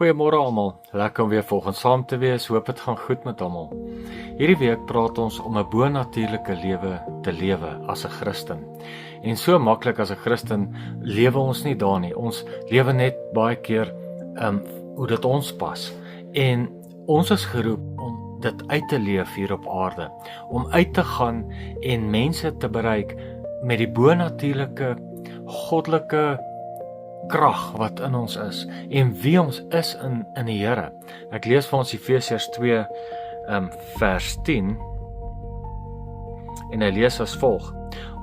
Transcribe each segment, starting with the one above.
Goeiemôre almal, lekker om weer volgens saam te wees, hoop het gaan goed met almal. Hierdie week praat ons om 'n bonatuurlike lewe te lewe as 'n Christen. En so maklik as 'n Christen lewe ons nie daar nie, ons lewe net baie keer hoe dit ons pas. En ons is geroep om dit uit te leef hier op aarde, om uit te gaan en mense te bereik met die bonatuurlike, goddelike krag wat in ons is en wie ons is in die Here. Ek lees vir ons Efesiërs 2 vers 10 en hy lees as volg: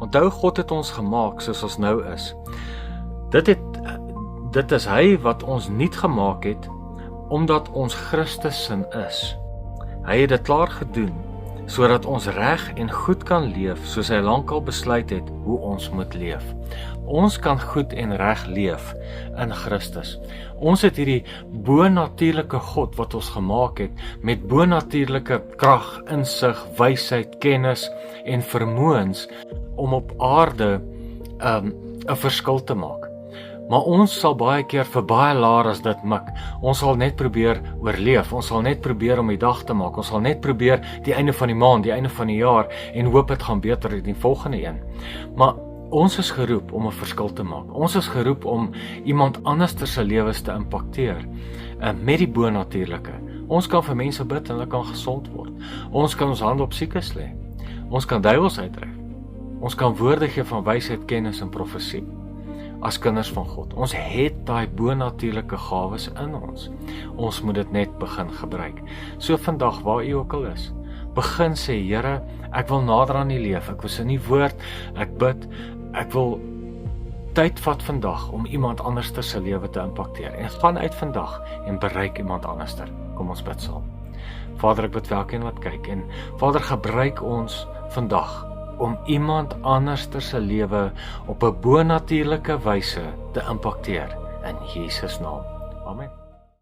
Onthou, God het ons gemaak soos ons nou is. Dit is hy wat ons nuut gemaak het omdat ons Christus sin is. Hy het dit klaar gedoen sodat ons reg en goed kan leef soos hy lankal besluit het hoe ons moet leef. Ons kan goed en reg leef in Christus. Ons het hierdie bonatuurlike God wat ons gemaak het met bonatuurlike krag, insig, wysheid, kennis en vermoëns om op aarde 'n verskil te maak. Maar ons sal baie keer vir baie laer as dit mik. Ons sal net probeer oorleef, ons sal net probeer om die dag te maak, ons sal net probeer die einde van die maand, die einde van die jaar en hoop dit gaan beter in die volgende een. Maar ons is geroep om 'n verskil te maak. Ons is geroep om iemand anders se lewens te impakteer met die bonatuurlike. Ons kan vir mense bid en hulle kan gesond word. Ons kan ons hande op siekes lê. Ons kan duiwels uitdryf. Ons kan woorde gee van wysheid, kennis en profesie. As kinders van God. Ons het daai bonatuurlike gawes in ons. Ons moet dit net begin gebruik. So vandag, waar u ook al is, begin sê, Here, ek wil nader aan u leef. Ek wil in die woord, ek bid, ek wil tyd vat vandag om iemand anders se lewe te impakteer. En gaan uit vandag en bereik iemand anders. Kom ons bid saam. Vader, ek bid vir elkeen wat kyk en Vader, gebruik ons vandag om iemand anders se lewe op 'n bonatuurlike wyse te impakteer in Jesus naam. Amen.